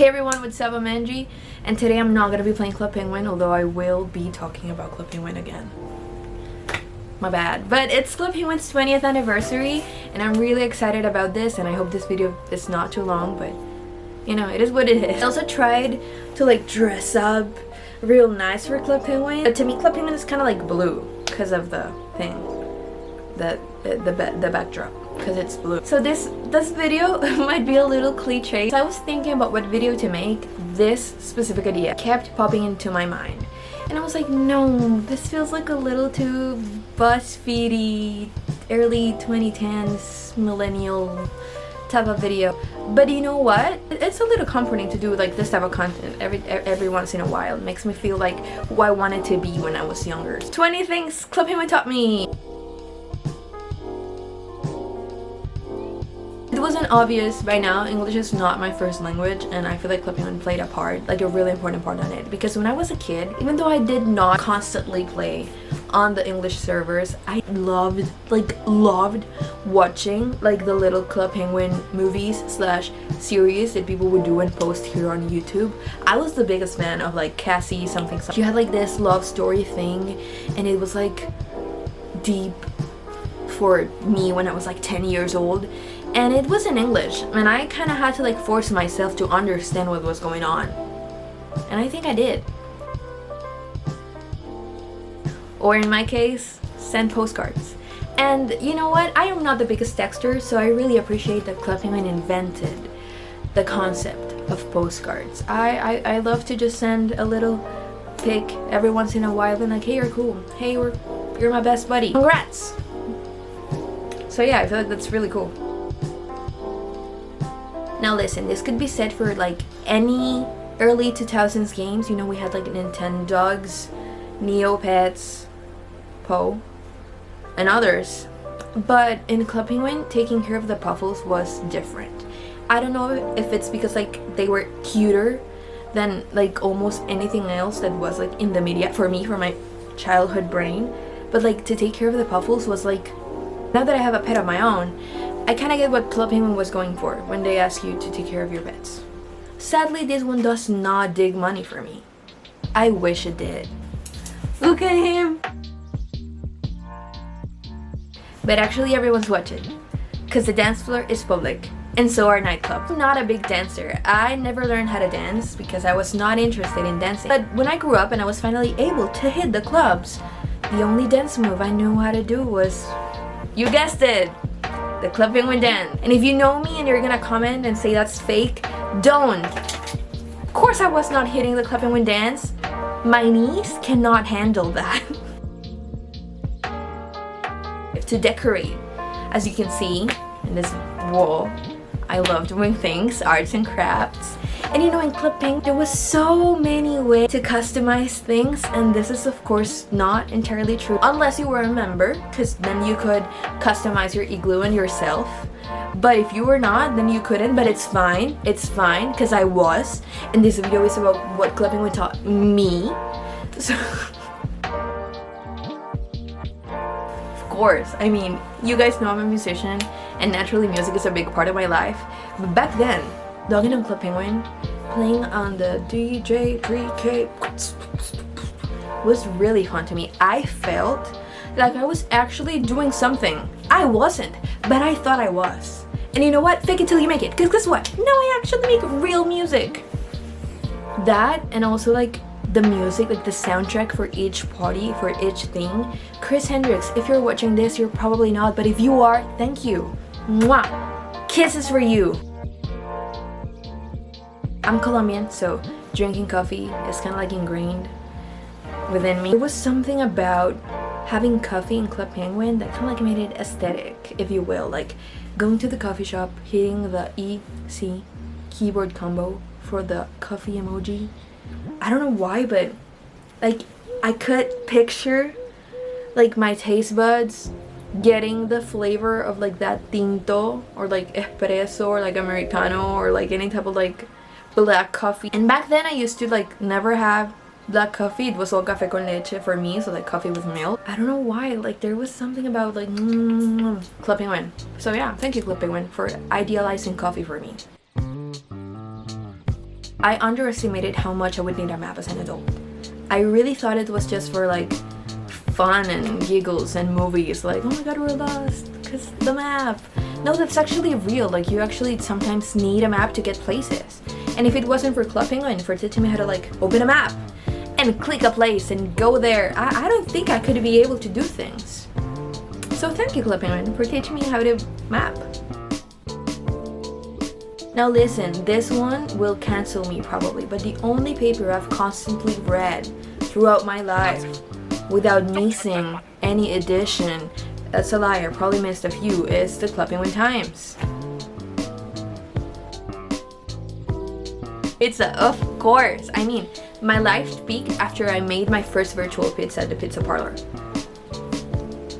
Hey everyone, what's up? I'm Angie, and today I'm not gonna be playing Club Penguin, although I will be talking about Club Penguin again. My bad. But it's Club Penguin's 20th anniversary, and I'm really excited about this, and I hope this video is not too long, but you know, it is what it is. I also tried to like dress up real nice for Club Penguin, but to me Club Penguin is kind of like blue because of the thing, the backdrop, because it's blue. So this video might be a little cliche. So I was thinking about what video to make. This specific idea kept popping into my mind, and I was like, no, this feels like a little too BuzzFeedy, early 2010s millennial type of video. But you know what? It's a little comforting to do like this type of content every once in a while. It makes me feel like who I wanted to be when I was younger. 20 things Club Penguin taught me. It wasn't obvious by now, English is not my first language, and I feel like Club Penguin played a part, like a really important part on it. Because when I was a kid, even though I did not constantly play on the English servers, I loved watching like the little Club Penguin movies slash series that people would do and post here on YouTube. I was the biggest fan of like Cassie something. She had like this love story thing, and it was like deep for me when I was like 10 years old. And it was in English, and I kind of had to like force myself to understand what was going on. And I think I did. Or in my case, send postcards. And you know what? I am not the biggest texter, so I really appreciate that Club Penguin invented the concept of postcards. I love to just send a little pic every once in a while and like, hey, you're cool. Hey, you're my best buddy. Congrats! So yeah, I feel like that's really cool. Now listen, this could be said for like any early 2000s games. You know, we had like Nintendogs, Neopets, Poe, and others. But in Club Penguin, taking care of the Puffles was different. I don't know if it's because like they were cuter than like almost anything else that was like in the media for me, for my childhood brain. But like to take care of the Puffles was like, now that I have a pet of my own, I kind of get what Club Penguin was going for when they ask you to take care of your pets. Sadly, this one does not dig money for me. I wish it did. Look at him! But actually everyone's watching, because the dance floor is public, and so are nightclubs. I'm not a big dancer. I never learned how to dance because I was not interested in dancing. But when I grew up and I was finally able to hit the clubs, the only dance move I knew how to do was, you guessed it, the Club Penguin dance. And if you know me and you're gonna comment and say that's fake, don't. Of course I was not hitting the Club Penguin dance. My knees cannot handle that. To decorate, as you can see in this wall, I love doing things, arts and crafts. And you know, in Club Penguin there was so many ways to customize things, and this is of course not entirely true unless you were a member, because then you could customize your igloo and yourself. But if you were not, then you couldn't. But it's fine, because I was, and this video is about what Club Penguin taught me. So of course, I mean, you guys know I'm a musician, and naturally music is a big part of my life. But back then, logging on Club Penguin, playing on the DJ 3K was really fun to me. I felt like I was actually doing something. I wasn't, but I thought I was. And you know what? Fake it till you make it. Because guess what? Now I actually make real music. That, and also like the music, like the soundtrack for each party, for each thing. Chris Hendricks, if you're watching this, you're probably not, but if you are, thank you. Mwah! Kisses for you. I'm Colombian, so drinking coffee is kind of like ingrained within me. There was something about having coffee in Club Penguin that kind of like made it aesthetic, if you will. Like going to the coffee shop, hitting the E-C keyboard combo for the coffee emoji. I don't know why, but like I could picture like my taste buds getting the flavor of like that tinto or like espresso or like americano or like any type of like black coffee. And back then I used to like never have black coffee. It was all café con leche for me, so like coffee with milk. I don't know why, like there was something about like Club Penguin. So yeah, thank you Club Penguin for idealizing coffee for me. I underestimated how much I would need a map as an adult. I really thought it was just for like fun and giggles and movies, like, oh my god, we're lost because the map. No, that's actually real. Like, you actually sometimes need a map to get places. And if it wasn't for Club Penguin, for teaching me how to like open a map and click a place and go there, I don't think I could be able to do things. So thank you, Club Penguin, for teaching me how to map. Now listen, this one will cancel me probably, but the only paper I've constantly read throughout my life without missing any edition, that's a lie, I probably missed a few, is the Club Penguin Times. Pizza, of course. I mean, my life peaked after I made my first virtual pizza at the pizza parlor.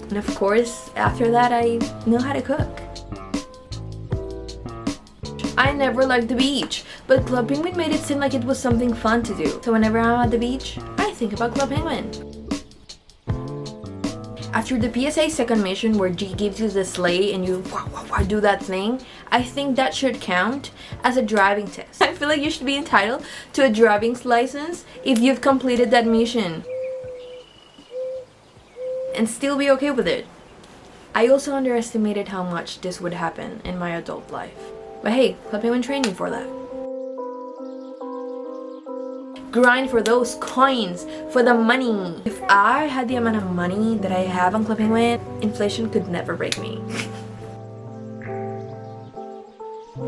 And of course, after that, I know how to cook. I never liked the beach, but Club Penguin made it seem like it was something fun to do. So whenever I'm at the beach, I think about Club Penguin. After the PSA second mission where G gives you the sleigh and you do that thing, I think that should count as a driving test. I feel like you should be entitled to a driving license if you've completed that mission. And still be okay with it. I also underestimated how much this would happen in my adult life. But hey, Club Penguin trained me for that. Grind for those coins, for the money. If I had the amount of money that I have on Club Penguin, inflation could never break me.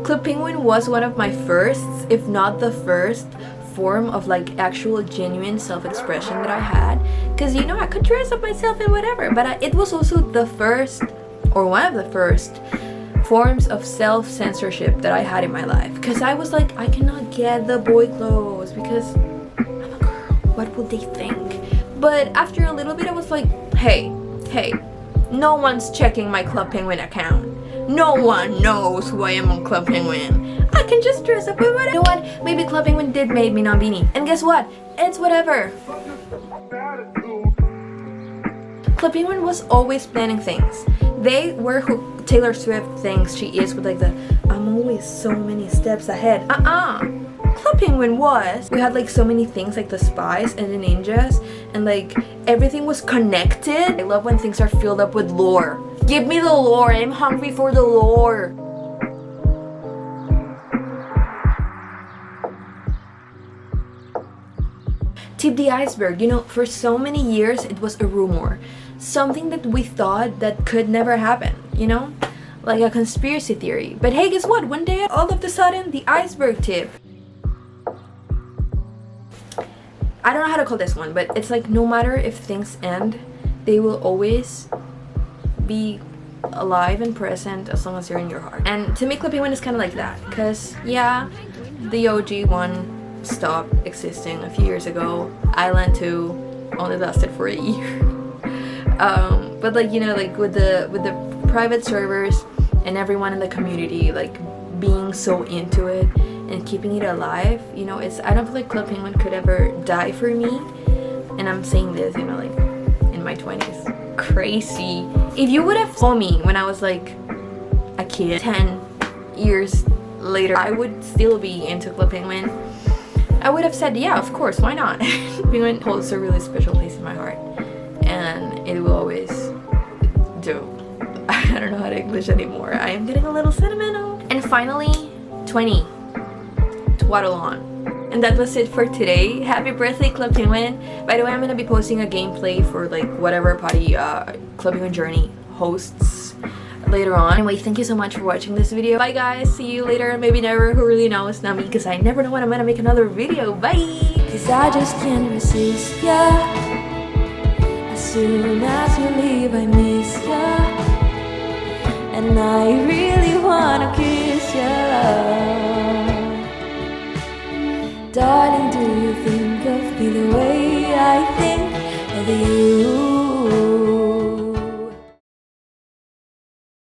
Club Penguin was one of my firsts, if not the first, form of like actual genuine self-expression that I had. Cause you know, I could dress up myself and whatever, but it was also the first, or one of the first, forms of self-censorship that I had in my life. Because I was like, I cannot get the boy clothes because I'm a girl. What would they think? But after a little bit, I was like, hey, no one's checking my Club Penguin account. No one knows who I am on Club Penguin. I can just dress up with whatever. You know what? Maybe Club Penguin did made me non-beanie. And guess what? It's whatever. Club Penguin was always planning things. They were who Taylor Swift thinks she is with like the I'm always so many steps ahead. Club Penguin was. We had like so many things like the spies and the ninjas and like everything was connected. I love when things are filled up with lore. Give me the lore. I'm hungry for the lore. Tip the iceberg. You know, for so many years it was a rumor. Something that we thought that could never happen, you know? Like a conspiracy theory. But hey, guess what? One day, all of a sudden, the iceberg tip. I don't know how to call this one, but it's like no matter if things end, they will always be alive and present as long as they're in your heart. And to me, Club Penguin is kind of like that. Because, yeah, the OG one stopped existing a few years ago. Island 2 only lasted for a year. But like, you know, like with the private servers and everyone in the community like being so into it and keeping it alive, you know, I don't feel like Club Penguin could ever die for me. And I'm saying this, you know, like in my 20s. Crazy. If you would have told me when I was like a kid 10 years later I would still be into Club Penguin, I would have said, yeah, of course, why not? Penguin holds a really special place in my heart. And it will always do. I don't know how to English anymore. I am getting a little sentimental. And finally, 20. Twaddle on. And that was it for today. Happy birthday, Club Penguin. By the way, I'm gonna be posting a gameplay for like whatever party Club Penguin Journey hosts later on. Anyway, thank you so much for watching this video. Bye guys, see you later. Maybe never, who really knows? Not me, because I never know when I'm gonna make another video. Bye! Cause I just can't resist ya. As soon as you leave, I miss ya. And I really wanna kiss ya. Darling, do you think of me the way I think of you?